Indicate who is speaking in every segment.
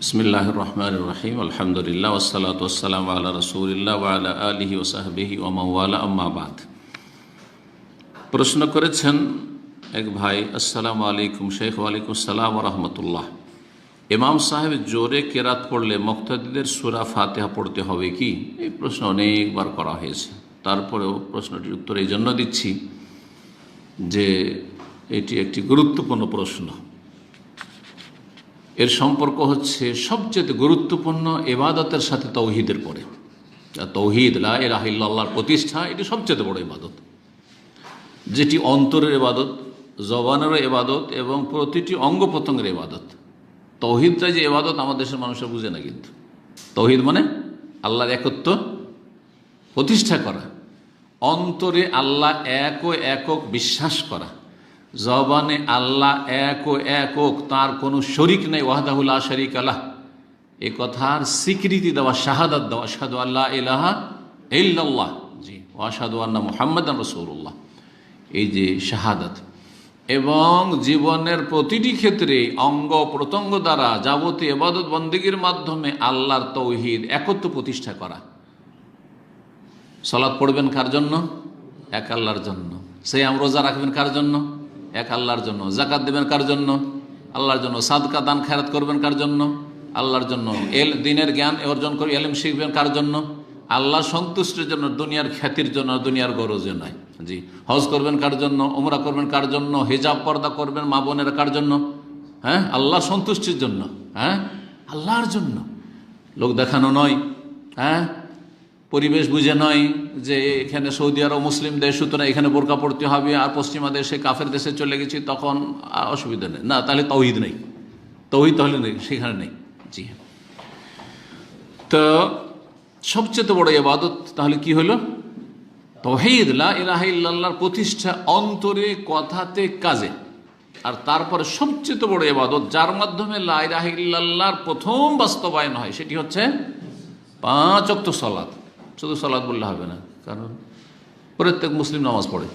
Speaker 1: বিসমিল্লাহির রহমানির রহিম আলহামদুলিল্লাহ ওয়াসসালাতু ওয়াসসালামু আলা রাসূলিল্লাহ ওয়া আলা আলিহি ওয়া সাহবিহি ওয়া মান ওয়ালা আম্মা বাদ। প্রশ্ন করেছেন এক ভাই, আসসালামু আলাইকুম শেখ। ওয়ালাইকুম আসসালাম ওয়া রাহমাতুল্লাহ। ইমাম সাহেব জোরে কেরাত পড়লে মুক্তাদিদের সূরা ফাতিহা পড়তে হবে কি? এই প্রশ্ন অনেকবার করা হয়েছে, তারপরেও প্রশ্নটির উত্তর এই জন্য দিচ্ছি যে এটি একটি গুরুত্বপূর্ণ প্রশ্ন। এর সম্পর্ক হচ্ছে সবচেয়ে গুরুত্বপূর্ণ ইবাদতের সাথে তৌহিদের পরে। তৌহিদ, লা ইলাহা ইল্লাল্লাহর প্রতিষ্ঠা, এটি সবচেয়ে বড় ইবাদত, যেটি অন্তরের ইবাদত, জবানেরও ইবাদত এবং প্রতিটি অঙ্গ প্রত্যঙ্গের ইবাদত। তৌহিদটা যে ইবাদত আমাদের দেশের মানুষরা বুঝে না, কিন্তু তৌহিদ মানে আল্লাহর একত্ব প্রতিষ্ঠা করা, অন্তরে আল্লাহ এক ও একক বিশ্বাস করা, জবানে আল্লাহ এক ও একক, তার কোনো শরিক নেই, ওয়াহদাহু লা শারীকা লাহ, এ কথার স্বীকৃতি দেওয়া, শাহাদাত দেওয়া, আশহাদু আল্লা ইলাহা ইল্লাল্লাহ জি ওয়া আশহাদু আন্না মুহাম্মাদান রাসূলুল্লাহ, এই যে শাহাদাত, এবং জীবনের প্রতিটি ক্ষেত্রে অঙ্গ প্রত্যঙ্গ দ্বারা যাবতীয় ইবাদত বন্দেগীর মাধ্যমে আল্লাহর তৌহিদ, একত্ব প্রতিষ্ঠা করা। সালাত পড়বেন কার জন্য? এক আল্লাহর জন্য। সিয়াম রোজা রাখবেন কার জন্য? এক আল্লাহর জন্য। যাকাত দেবেন কার জন্য? আল্লাহর জন্য। সাদকা দান খায়রাত করবেন কার জন্য? আল্লাহর জন্য। দিনের জ্ঞান অর্জন করে ইলম শিখবেন কার জন্য? আল্লাহ সন্তুষ্টির জন্য, দুনিয়ার খ্যাতির জন্য, দুনিয়ার গরজে নয় জি। হজ করবেন কার জন্য? ওমরা করবেন কার জন্য? হিজাব পর্দা করবেন মা বোনেরা কার জন্য? হ্যাঁ, আল্লাহ সন্তুষ্টির জন্য, হ্যাঁ আল্লাহর জন্য, লোক দেখানো নয়, হ্যাঁ পরিবেশ বুঝে নয় যে এখানে সৌদি আরব মুসলিম দেশ, সুতরাং এখানে বোরকা পড়তে হবে, আর পশ্চিমা দেশে কাফের দেশে চলে গেছি তখন অসুবিধা নেই, না তাহলে তৌহিদ নেই, তৌহিদ তাহলে নেই, সেখানে নেই জি। তো সবচেয়ে বড় ইবাদত তাহলে কি হলো? তৌহিদ, লা ইলাহা ইল্লাল্লাহর প্রতিষ্ঠা অন্তরে, কথাতে, কাজে। আর তারপরে সবচেয়ে বড় ইবাদত, যার মাধ্যমে লা ইলাহা ইল্লাল্লাহর প্রথম বাস্তবায়ন হয়, সেটি হচ্ছে 5 ওয়াক্ত সালাত। শুধু সালাত বললে হবে না, কারণ প্রত্যেক মুসলিম নামাজ পড়ে,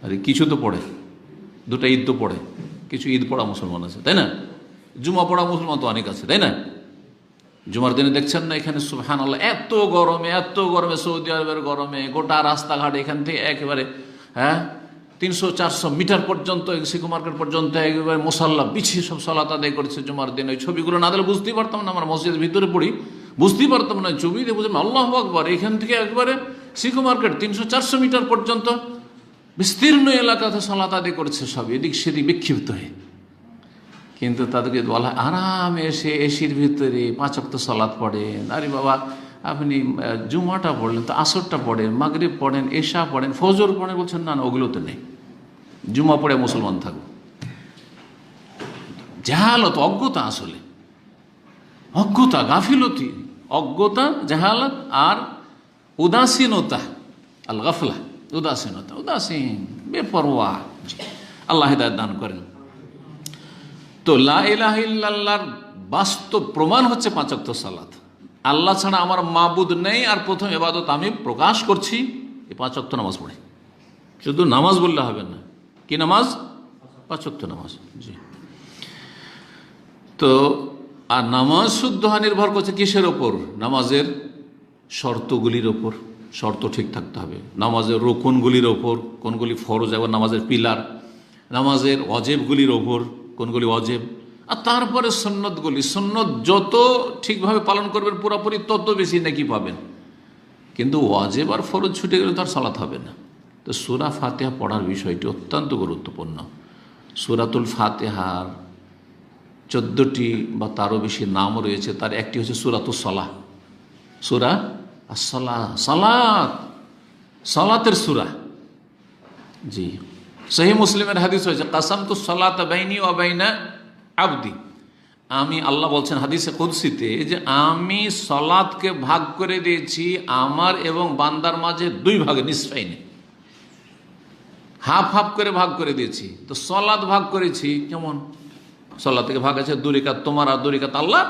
Speaker 1: আরে কিছু তো পড়ে, 2টা ঈদ তো পড়ে, কিছু ঈদ পড়া মুসলমান আছে, তাই না? জুমা পড়া মুসলমান তো অনেক আছে, তাই না? জুমার দিনে দেখছেন না এখানে সুবহানাল্লাহ, এত গরমে সৌদি আরবের গরমে গোটা রাস্তাঘাট এখান থেকে একেবারে 300-400 মিটার পর্যন্ত সিকো মার্কেট পর্যন্ত একেবারে মুসাল্লা বিছিয়ে সব সালাত আদায় করছে জুমার দিন। ওই ছবিগুলো না দিলে বুঝতেই পারতাম না, আমার মসজিদের ভিতরে পড়ি, বুঝতেই পারতাম না, ছবি দিয়ে বুঝলাম আল্লাহু আকবার। এখান থেকে একবারে সিকো মার্কেট 300-400 মিটার পর্যন্ত বিস্তীর্ণ এলাকাতে সালাত আদায় করছে সব, এদিক সেদিক বিক্ষিপ্ত হয়ে। কিন্তু তাদেরকে বলা আরামে এসে এসির ভিতরে 5 ওয়াক্ত সালাত পড়েন। আরে বাবা, আপনি জুমাটা পড়লেন তো আসরটা পড়েন, মাগরিব পড়েন, এশা পড়েন, ফজর পড়েন, বলছেন না না ওগুলো তো নেই, জুমা পড়ে মুসলমান থাকবো। জাহালত, অজ্ঞতা, আসলে অজ্ঞতা, গাফিলতি, অজ্ঞতা, জাহালত আর উদাসীনতা, আল গাফলা, উদাসীনতা, উদাসীন, বেপরোয়া। আল্লাহ হিদায়াত দান করেন। তো লা ইলাহা ইল্লাল্লাহর বাস্তব প্রমাণ হচ্ছে 5 ওয়াক্ত সালাত। আল্লাহ ছাড়া আমার মাবুদ নেই, আর প্রথম ইবাদত আমি প্রকাশ করছি এই 5 ওয়াক্ত নামাজ পড়ে। শুধু নামাজ বললে হবে না, কি নামাজ? 5 ওয়াক্ত নামাজ জি। তো আর নামাজ শুদ্ধ নির্ভর করছে কিসের ওপর? নামাজের শর্তগুলির ওপর, শর্ত ঠিক থাকতে হবে। নামাজের রুকুনগুলির ওপর, কোনগুলি ফরজ এবং নামাজের পিলার, নামাজের ওয়াজিবগুলির ওপর, কোনগুলি ওয়াজিব, আর তারপরে সুন্নতগুলি। সুন্নত যত ঠিকভাবে পালন করবেন পুরোপুরি, তত বেশি নেকি পাবেন। কিন্তু ওয়াজিব আর ফরজ ছুটে গেলে তার সালাত হবে না। তো সূরা ফাতিহা পড়ার বিষয়টি অত্যন্ত গুরুত্বপূর্ণ। সূরাতুল ফাতিহার 14টি বা তারও বেশি নাম রয়েছে, তার একটি হচ্ছে সূরাতুস সালাহ, সূরা আস-সালাহ, সালাত, সালাতের সূরা জি। সহিহ মুসলিমের হাদিস হয়েছে, কাসামতুস সালাতা বাইনি ওয়া বাইনা আবদি, আমি, আল্লাহ বলছেন হাদিসে কুদসিতে, যে আমি সালাতকে ভাগ করে দিয়েছি আমার এবং বান্দার মাঝে 2 ভাগে, নিসফাইনে, হাফ হাফ করে ভাগ করে দিয়েছি। তো সালাত ভাগ করেছি কেমন? সালাত থেকে ভাগ আছে 2 রাকাত তোমার আর 2 রাকাত আল্লাহ,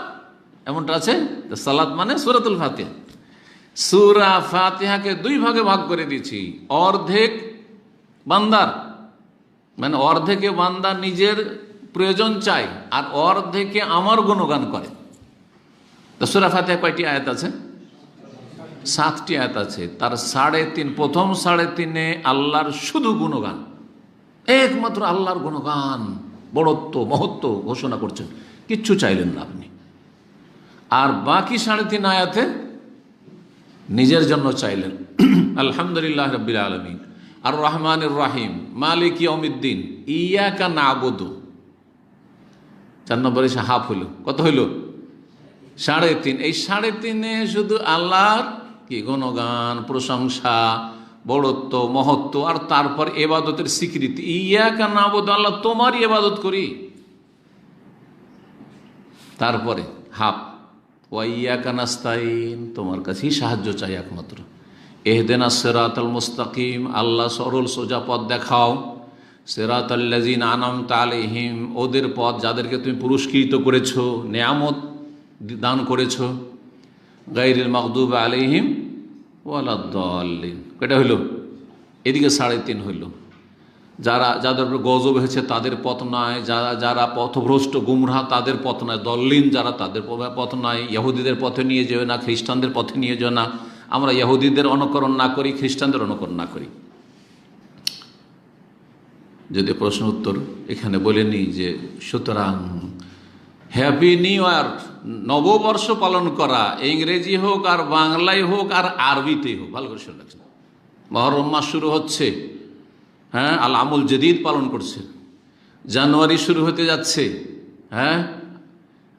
Speaker 1: এমনটা আছে। তো সালাত মানে সূরাতুল ফাতিহা, সূরা ফাতিহাকে 2 ভাগে ভাগ করে দিয়েছি। অর্ধেক বান্দার, মানে অর্ধেকে বান্দা নিজের প্রয়োজন চাই, আর অর্ধেকে আমার গুণগান করে। তো সূরা ফাতিহা কয়টি আয়াত আছে? 7টি আয়াত আছে। তার 3.5, প্রথম 3.5-এ আল্লাহর শুধু গুণগান, একমাত্র আল্লাহর গুণগান, বড়ত্ব মহত্ব ঘোষণা করছেন, কিচ্ছু চাইলেন না আপনি। আর বাকি 3.5 আয়াতে নিজের জন্য চাইলেন, আলহামদুলিল্লাহ রাব্বিল আলামিন, আর রহমানির রহিম, মালিক ইয়াউমিদ্দিন, ইয়াকা না'বুদু। 4 নম্বরে হাফ হইল, কত হইল? 3.5। এই 3.5-এ শুধু আল্লাহর কি গুণগান, প্রশংসা, বড়ত্ব মহত্ব, আর তারপর ইবাদতের স্বীকৃতি। ইয়াকা না'বুদু, আল্লাহ তোমারই ইবাদত করি। তারপরে হাফ, ওয়া ইয়াকা নাস্তাইন, তোমার কাছেই সাহায্য চাই একমাত্র। ইহদিনাস সিরাতাল মুস্তাকিম, আল্লাহ সরল সোজা পথ দেখাও। সিরাতাল্লাযিনা আনআমতা আলাইহিম, ওদের পথ যাদেরকে তুমি পুরস্কৃত করেছো, নেয়ামত দান করেছো। গায়রিল মাগদুবি আলাইহিম ওয়ালাদ-দাল্লিন। কয়টা হইল? এদিকে 3.5 হইল। যাদের উপর গজব হয়েছে তাদের পথ নয়, যারা পথভ্রষ্ট গুমরাহ তাদের পথ নয়, দল্লিন যারা তাদের পথ নয়। ইহুদিদের পথে নিয়ে যেও না, খ্রিস্টানদের পথে নিয়ে যেও না। আমরা ইহুদিদের অনুকরণ না করি, খ্রিস্টানদের অনুকরণ না করি। যদি প্রশ্ন উত্তর এখানে বলে নিই যে, সুতরাং হ্যাপি নিউ ইয়ার, নববর্ষ পালন করা, ইংরেজি হোক আর বাংলায় হোক আর আরবিতেই হোক, ভালো করে শুনে রাখছেন। মুহররম মাস শুরু হচ্ছে, হ্যাঁ, আল আমুল জদীদ পালন করছে। জানুয়ারি শুরু হতে যাচ্ছে, হ্যাঁ,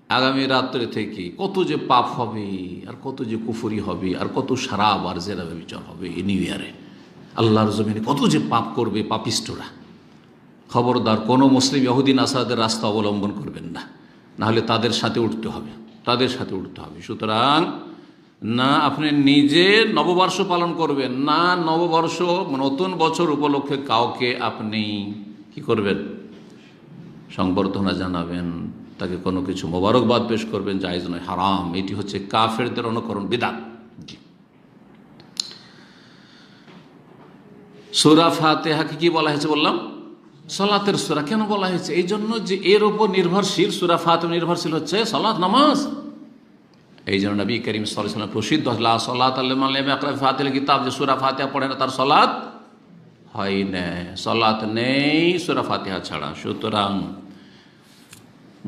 Speaker 1: আগামী রাত্রে থেকে কত যে পাপ হবে, আর কত যে কুফরি হবে, আর কত শারাব আর জেনা ব্যভিচার হবে এই নিউ ইয়ারে। আল্লাহর জমিনে কত যে পাপ করবে পাপিষ্টরা। খবরদার কোনো মুসলিম ইহুদি নাসারাদের রাস্তা অবলম্বন করবেন না, নাহলে তাদের সাথে উঠতে হবে, তাদের সাথে উঠতে হবে। সুতরাং না আপনি নিজে নববর্ষ পালন করবেন, না নববর্ষ নতুন বছর উপলক্ষে কাউকে আপনি কি করবেন, সংবর্ধনা জানাবেন, তাকে কোনো কিছু মোবারকবাদ পেশ করবেন, জায়েজ নয়, হারাম। এটি হচ্ছে কাফেরদের অনুকরণ, বিদআত। সূরা ফাতিহাকে কি বলা হয়েছে বললাম? সালাতের সূরা। কেন বলা হয়েছে? এই জন্য যে এর উপর নির্ভরশীল, সূরা ফাতিহা নির্ভরশীল হচ্ছে সালাত, নামাজ। এই জন্য নবী করিম সাল্লাল্লাহু আলাইহি ওয়াসাল্লাম প্রসিদ্ধ লা সালাতা লিমান লাম ইয়াকরা ফাতিহাল কিতাব, যে সূরা ফাতিহা পড়ে না তার সালাত হয় না, সালাত নেই সূরা ফাতিহা ছাড়া। সুতরাং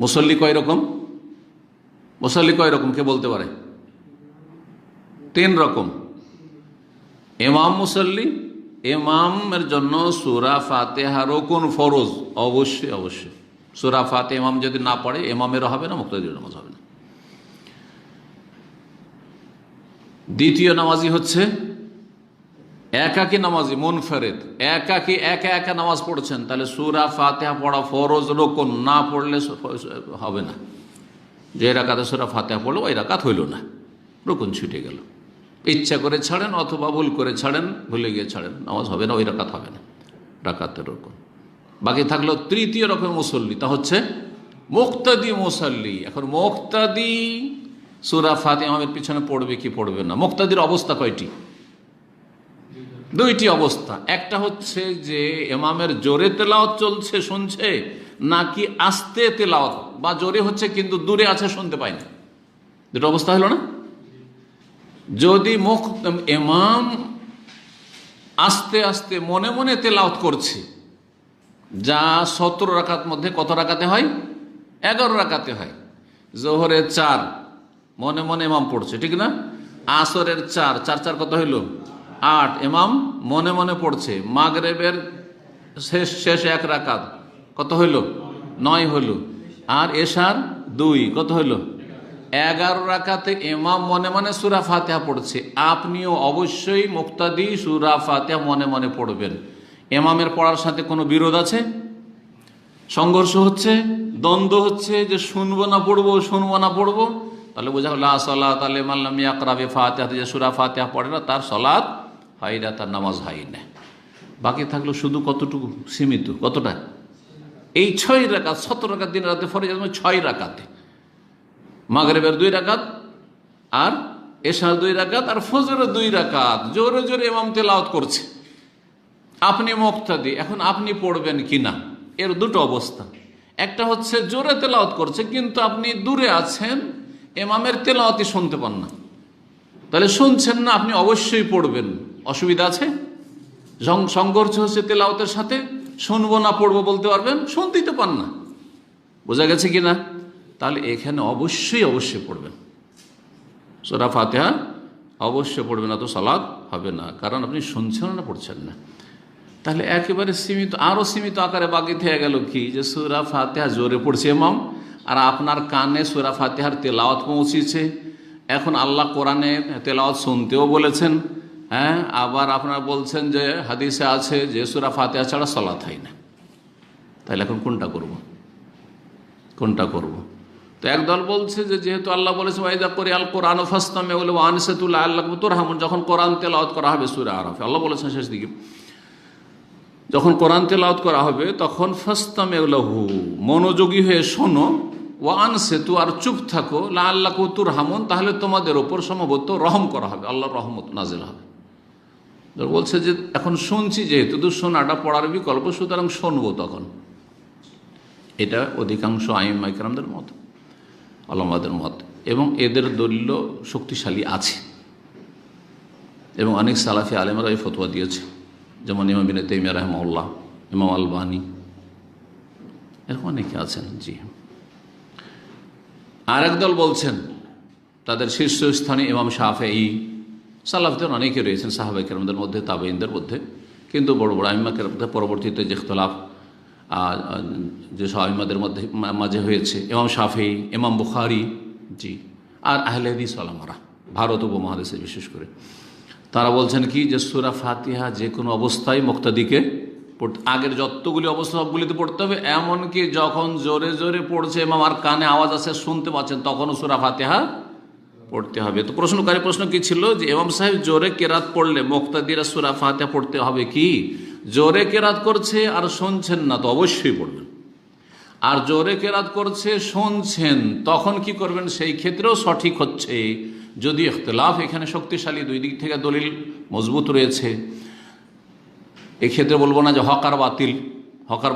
Speaker 1: মুসল্লি কয় রকম? মুসল্লি কয় রকম কে বলতে পারে? 3 রকম। ইমাম মুসল্লি, ইমামের জন্য সূরা ফাতিহা রুকুন ফরজ, অবশ্যই অবশ্যই। সূরা ফাতিহা ইমাম যদি না পড়ে, ইমামেরও হবে না, মুক্তাদির নামাজ হবে না। দ্বিতীয় নামাজি হচ্ছে একাকী নামাজি, মুনফারিদ, একাকী একা একা নামাজ পড়ছেন, তাহলে সূরা ফাতিহা পড়া ফরজ, রুকুন না পড়লে হবে না। যে রাকাতে সূরা ফাতিহা পড়লো ওই রাকাত হইল না, রুকুন ছুটে গেল। ইচ্ছা করে ছাড়েন অথবা ভুল করে ছাড়েন, ভুলে গিয়ে ছাড়েন, নামাজ হবে না, ওই রাকাত হবে না, রাকাতের রুকুন। বাকি থাকলো তৃতীয় রকম মুসল্লি, তা হচ্ছে মুক্তাদি মুসল্লি। এখন মুক্তাদি সূরা ফাতিহা ইমামের পিছনে পড়বে কি পড়বে না। মুক্তাদির অবস্থা কয়টি? 2টি অবস্থা। একটা হচ্ছে যে ইমামের জোরে তেলাওয়াত চলছে, শুনছে, নাকি আস্তে তেলাওয়াত, বা জোরে হচ্ছে কিন্তু দূরে আছে, শুনতে পায় না। 2টো অবস্থা হলো না? যদি ইমাম আস্তে আস্তে মনে মনে তেলাওয়াত করছে, যা 17 রাকাত মধ্যে কত রাকাতে হয়? 11 রাকাতে হয়। জোহরের 4 মনে মনে ইমাম পড়ছে, ঠিক না? আসরের 4 4 কত হইল? 8 ইমাম মনে মনে পড়ছে। মাগরিবের শেষ 1 রাকাত কত হইল? 9 হইল। আর এশার 2 কত হইল? 11 রাকাতে ইমাম মনে মনে সূরা ফাতিহা পড়ছে। আপনিও অবশ্যই মুক্তাদি সূরা ফাতিহা মনে মনে পড়বেন। ইমামের পড়ার সাথে কোনো বিরোধ আছে? সংঘর্ষ হচ্ছে, দ্বন্দ্ব হচ্ছে, যে শুনবো না পড়বো, শুনবো না পড়বো, তাহলে বোঝা হলো লা সালাতা লিমান লাম ইয়াকরা বিফাতিহা, যে সূরা ফাতিহা পড়ে না তার সালাত হয় না, তার নামাজ হয় না। বাকি থাকলো শুধু কতটুকু? সীমিত। কতটা? এই 6 রাকাত, 17 রাকাত দিন রাতে ফরজ, 6 রাকাতে মাগরিবের 2 রাকাত, আর এশার 2 রাকাত, আর ফজরের 2 রাকাত জোরে জোরে ইমাম তেলাওয়াত করছে, আপনি মুক্তাদি। এখন আপনি পড়বেন কিনা, এর 2টো অবস্থা। একটা হচ্ছে জোরে তেলাওয়াত করছে কিন্তু আপনি দূরে আছেন, ইমামের তেলাওয়াতই শুনতে পান না, তাহলে শুনছেন না, আপনি অবশ্যই পড়বেন, অসুবিধা আছে? সংঘর্ষ হচ্ছে তেলাওয়াতের সাথে, শুনবো না পড়বো বলতে পারবেন, শুনতেই তো পান না। বোঝা গেছে কি না? তাহলে এখানে অবশ্যই অবশ্যই পড়বেন সূরা ফাতিহা, অবশ্যই পড়বেন, না তো সালাত হবে না, কারণ আপনি শুনছেন না, পড়ছেন না। তাহলে একেবারে সীমিত, আরও সীমিত আকারে বাকি থেকে গেল কি, যে সূরা ফাতিহা জোরে পড়ছে ইমাম, আর আপনার কানে সূরা ফাতিহার তেলাওয়াত পৌঁছেছে। এখন আল্লাহ কোরআনে তেলাওয়াত শুনতেও বলেছেন, হ্যাঁ, আবার আপনারা বলছেন যে হাদিসে আছে যে সূরা ফাতিহা ছাড়া সালাত হয় না। তাহলে এখন কোনটা করব? কোনটা করব? তো একদল বলছে যে যেহেতু আল্লাহ বলেছে ওয়াইদা করে আল কোরআন ফাসতামিউ লাহু ওয়া আনসিতু লাআল্লাকুম তুরহামুন, যখন কোরআন তেলাওয়াত করা হবে সূরা আরাফে, আল্লাহ বলেছেন শেষ দিকে যখন কোরআন তেলাওয়াত করা হবে তখন ফাসতামিউ লাহু, মনোযোগী হয়ে শোনো, ওয়া আনসিতু, আর চুপ থাকো, লাআল্লাকুম তুরহামুন, তাহলে তোমাদের ওপর সম্ভবত রহম করা হবে, আল্লাহর রহমত নাজিল হবে। বলছে যে এখন শুনছি যেহেতু, তো শোনাটা পড়ার বিকল্প, সুতরাং শুনবো তখন। এটা অধিকাংশ আইম্মায়ে কেরামদের মত, আলেমদের মত, এবং এদের দলিল শক্তিশালী আছে, এবং অনেক সালাফি আলেমরা এই ফতোয়া দিয়েছে, যেমন ইমাম ইবনে তাইমিয়া রাহিমাহুল্লাহ, ইমাম আলবানী, এরকম অনেকে আছেন। জি, আর একদল বলছেন তাদের শীর্ষস্থানীয় ইমাম শাফেঈ, সালাফদের অনেকে রয়েছেন সাহাবায়ে কেরামদের মধ্যে, তাবেঈনদের মধ্যে, কিন্তু বড় বড় আইম্মা কেরামদের পরবর্তীতে যে ইখতিলাফ যেসব আইম্মাদের মধ্যে মাঝে হয়েছে, ইমাম শাফেঈ, ইমাম বুখারী, জি, আর আহলে হাদিস ওলামারা ভারত উপমহাদেশে বিশেষ করে, তারা বলছেন কি যে সূরা ফাতিহা যে কোনো অবস্থায় মুক্তাদিকে পড়তে, আগের যতগুলি অবস্থা সবগুলিতে পড়তে হবে, এমনকি যখন জোরে জোরে পড়ছে ইমাম আর কানে আওয়াজ আছে শুনতে পাচ্ছেন তখনও সূরা ফাতিহা পড়তে হবে। তো প্রশ্নকারী প্রশ্ন কি ছিল যে ইমাম সাহেব জোরে কেরাত পড়লে মুক্তাদিরা সূরা ফাতিহা পড়তে হবে কি? জোরে কেরাত করছে আর শুনছেন না তো অবশ্যই পড়বেন, আর জোরে কেরাত করছে শুনছেন তখন কি করবেন? সেই ক্ষেত্রেও সঠিক হচ্ছে, যদি ইখতিলাফ এখানে শক্তিশালী, দুই দিক থেকে দলিল মজবুত রয়েছে, এক্ষেত্রে বলবো না যে হক আর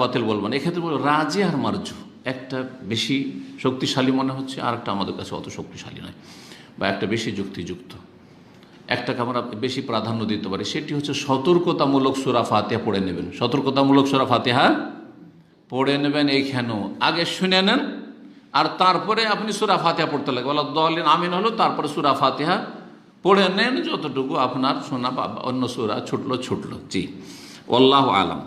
Speaker 1: বাতিল বলবো না, এক্ষেত্রে বলবো রাজি আর মারজু, একটা বেশি শক্তিশালী মনে হচ্ছে আর একটা আমাদের কাছে অত শক্তিশালী নয়, বা একটা বেশি যুক্তিযুক্ত, একটাকে আমরা বেশি প্রাধান্য দিতে পারি, সেটি হচ্ছে সতর্কতামূলক সূরা ফাতিহা পড়ে নেবেন। সতর্কতামূলক সূরা ফাতিহা পড়ে নেবেন, এইখানেও আগে শুনে নেন আর তারপরে আপনি সূরা ফাতিহা পড়তে লাগবে, ওয়ালাদ-দাল্লিন আমিন হলো, তারপরে সূরা ফাতিহা পড়ে নেন, যতটুকু আপনার শোনা বা অন্য সূরা ছুটলো। জি, আল্লাহু আলাম।